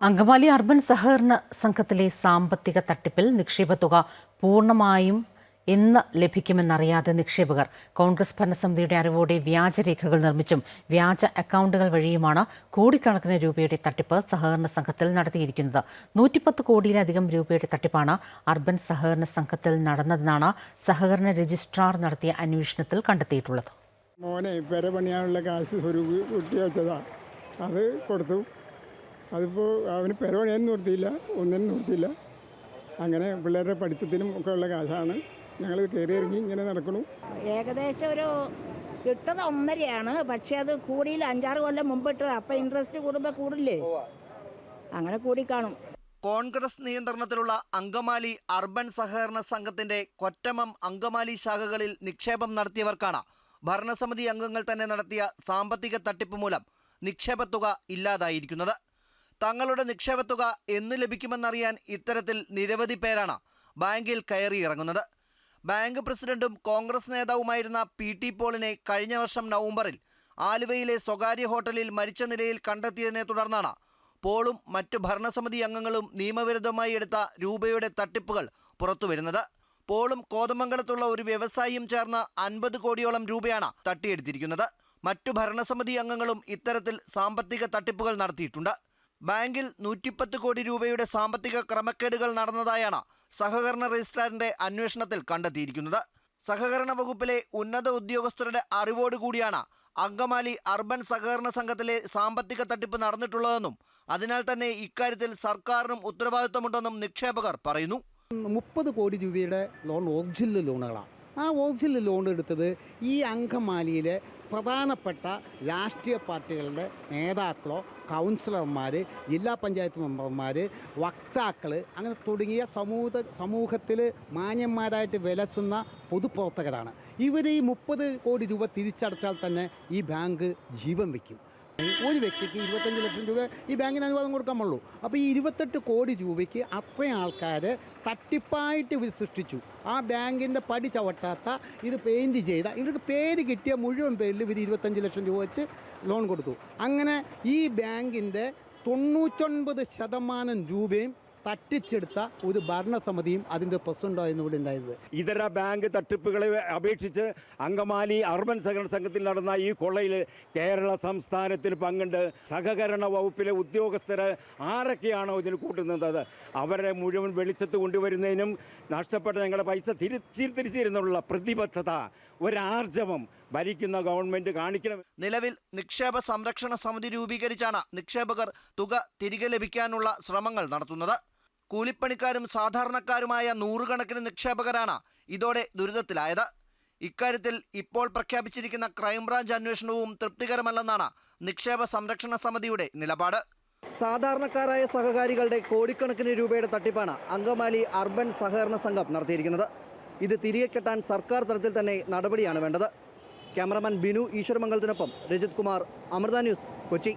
Angamaly urban സഹകരണ സംഘത്തിലെ സാമ്പത്തിക തട്ടിപ്പിൽ നിക്ഷേപത്തുക പൂർണ്ണമായും എന്ന് ലഭിക്കുമെന്നറിയാതെ നിക്ഷേപകർ കോൺഗ്രസ് ഭരണസമിതിയുടെ അറിവോടെ വ്യാജരേഖകൾ നിർമ്മിച്ചും വ്യാജ അക്കൗണ്ടുകൾ വഴിയുമാണ് കോടിക്കണക്കിന് രൂപയുടെ തട്ടിപ്പ് സഹകരണ സംഘത്തിൽ നടത്തിയിരിക്കുന്നത്. 110 കോടിയിലധികം രൂപയുടെ തട്ടിപ്പാണ് അർബൻ സഹകരണ സംഘത്തിൽ നടന്നതെന്നാണ് സഹകരണ രജിസ്ട്രാർ നടത്തിയ അന്വേഷണത്തിൽ കണ്ടെത്തിയിട്ടുള്ളത്. മോനെ പെര പണിയാനുള്ള കാശ് ഒരു കുട്ടി വെച്ചതാ, അത് കൊടുത്തു. അതിപ്പോൾ അവന് പെര പണിയാൻ നിർത്തിയില്ല, ഒന്നിനും നിർത്തിയില്ല. അങ്ങനെ പിള്ളേരുടെ പഠിത്തത്തിനും ഒക്കെ ഉള്ള കാശാണ്. ഞങ്ങൾ കയറി ഇറങ്ങി ഇങ്ങനെ നടക്കണു. ഏകദേശം ഒരു ഇട്ടത് 1.5 പക്ഷേ അത് കൂടിയില്ല. 5-6 കൊല്ലം മുമ്പ് ഇട്ടത്. അപ്പം ഇൻട്രസ്റ്റ് കൂടുമ്പോൾ കൂടില്ലേ, അങ്ങനെ കൂടി കാണും. കോൺഗ്രസ് നിയന്ത്രണത്തിലുള്ള അങ്കമാലി അർബൻ സഹകരണ സംഘത്തിന്റെ കൊറ്റമം അങ്കമാലി ശാഖകളിൽ നിക്ഷേപം നടത്തിയവർക്കാണ് ഭരണസമിതി അംഗങ്ങൾ തന്നെ നടത്തിയ സാമ്പത്തിക തട്ടിപ്പ് മൂലം നിക്ഷേപത്തുക ഇല്ലാതായിരിക്കുന്നത്. തങ്ങളുടെ നിക്ഷേപത്തുക എന്ന് ലഭിക്കുമെന്നറിയാൻ ഇത്തരത്തിൽ നിരവധി പേരാണ് ബാങ്കിൽ കയറിയിറങ്ങുന്നത്. ബാങ്ക് പ്രസിഡന്റും കോൺഗ്രസ് നേതാവുമായിരുന്ന PT പോളിനെ കഴിഞ്ഞ വർഷം നവംബറിൽ ആലുവയിലെ സ്വകാര്യ ഹോട്ടലിൽ മരിച്ച നിലയിൽ കണ്ടെത്തിയതിനെ തുടർന്നാണ് പോളും മറ്റ് ഭരണസമിതി അംഗങ്ങളും നിയമവിരുദ്ധമായി എടുത്ത രൂപയുടെ തട്ടിപ്പുകൾ പുറത്തുവരുന്നത്. പോളും കോതമംഗലത്തുള്ള ഒരു വ്യവസായിയും ചേർന്ന് 50 കോടിയോളം രൂപയാണ് തട്ടിയെടുത്തിരിക്കുന്നത്. മറ്റു ഭരണസമിതി അംഗങ്ങളും ഇത്തരത്തിൽ സാമ്പത്തിക തട്ടിപ്പുകൾ നടത്തിയിട്ടുണ്ട്. ബാങ്കിൽ 110 കോടി രൂപയുടെ സാമ്പത്തിക ക്രമക്കേടുകൾ നടന്നതായാണ് സഹകരണ രജിസ്ട്രാറിന്റെ അന്വേഷണത്തിൽ കണ്ടെത്തിയിരിക്കുന്നത്. സഹകരണ വകുപ്പിലെ ഉന്നത ഉദ്യോഗസ്ഥരുടെ അറിവോടുകൂടിയാണ് അങ്കമാലി അർബൻ സഹകരണ സംഘത്തിലെ സാമ്പത്തിക തട്ടിപ്പ് നടന്നിട്ടുള്ളതെന്നും അതിനാൽ തന്നെ ഇക്കാര്യത്തിൽ സർക്കാരിനും ഉത്തരവാദിത്തമുണ്ടെന്നും നിക്ഷേപകർ പറയുന്നു. 30 കോടി രൂപയുടെ ലോൺ ഒറിജിനൽ ലോണുകളാണ്. ആ ഒറിജിനൽ ലോൺ എടുത്തത് ഈ അങ്കമാലിയിലെ പ്രധാനപ്പെട്ട രാഷ്ട്രീയ പാർട്ടികളുടെ നേതാക്കളോ കൗൺസിലർമാർ, ജില്ലാ പഞ്ചായത്ത് മെമ്പർമാർ, വക്താക്കൾ, അങ്ങനെ തുടങ്ങിയ സമൂഹത്തിൽ മാന്യന്മാരായിട്ട് വിലസുന്ന പൊതുപ്രവർത്തകരാണ്. ഇവർ ഈ 30 കോടി രൂപ തിരിച്ചടച്ചാൽ തന്നെ ഈ ബാങ്ക് ജീവൻ വയ്ക്കും. ഒരു വ്യക്തിക്ക് 25 ലക്ഷം രൂപ ഈ ബാങ്കിന് അനുവാദം കൊടുക്കാൻ പാടുള്ളൂ. അപ്പോൾ ഈ 28 കോടി രൂപയ്ക്ക് അത്രയും ആൾക്കാർ തട്ടിപ്പായിട്ട് ഇവർ സൃഷ്ടിച്ചു. ആ ബാങ്കിൻ്റെ പടി ചവിട്ടാത്ത, ഇത് പെയിൻറ്റ് ചെയ്ത, ഇവർക്ക് പേര് കിട്ടിയ മുഴുവൻ പേരിൽ ഇവർ 25 ലക്ഷം രൂപ വെച്ച് ലോൺ കൊടുത്തു. അങ്ങനെ ഈ ബാങ്കിൻ്റെ 99% രൂപയും തട്ടിച്ചെടുത്ത ഒരു ഭരണസമിതിയും അതിൻ്റെ പ്രസിഡന്റായിരുന്നു ഇവിടെ ഉണ്ടായത്. ഇതര ബാങ്ക് തട്ടിപ്പുകളെ അപേക്ഷിച്ച് അങ്കമാലി അർബൻ സഹകരണ സംഘത്തിൽ നടന്ന ഈ കൊള്ളയിൽ കേരള സംസ്ഥാനത്തിന് പങ്കുണ്ട്. സഹകരണ വകുപ്പിലെ ഉദ്യോഗസ്ഥർ ആരൊക്കെയാണോ ഇതിന് കൂട്ടുന്നത് അവരെ മുഴുവൻ വെളിച്ചത്ത് കൊണ്ടുവരുന്നതിനും നഷ്ടപ്പെട്ട ഞങ്ങളുടെ പൈസ തിരിച്ചിരുന്നുള്ള പ്രതിബദ്ധത, ഒരാർജവം ഭരിക്കുന്ന ഗവൺമെൻറ് കാണിക്കണം. നിലവിൽ നിക്ഷേപ സംരക്ഷണ സമിതി രൂപീകരിച്ചാണ് നിക്ഷേപകർ തുക തിരികെ ലഭിക്കാനുള്ള ശ്രമങ്ങൾ നടത്തുന്നത്. കൂലിപ്പണിക്കാരും സാധാരണക്കാരുമായ 100 കണക്കിന് നിക്ഷേപകരാണ് ഇതോടെ ദുരിതത്തിലായത്. ഇക്കാര്യത്തിൽ ഇപ്പോൾ പ്രഖ്യാപിച്ചിരിക്കുന്ന ക്രൈംബ്രാഞ്ച് അന്വേഷണവും തൃപ്തികരമല്ലെന്നാണ് നിക്ഷേപ സംരക്ഷണ സമിതിയുടെ നിലപാട്. സാധാരണക്കാരായ സഹകാരികളുടെ കോടിക്കണക്കിന് രൂപയുടെ തട്ടിപ്പാണ് അങ്കമാലി അർബൻ സഹകരണ സംഘം നടത്തിയിരിക്കുന്നത്. ഇത് തിരികെ കെട്ടാൻ സർക്കാർ തലത്തിൽ തന്നെ നടപടിയാണ് വേണ്ടത്. ക്യാമറമാൻ ബിനു ഈശ്വരമംഗലത്തിനൊപ്പം രജിത് കുമാർ, അമൃത ന്യൂസ്, കൊച്ചി.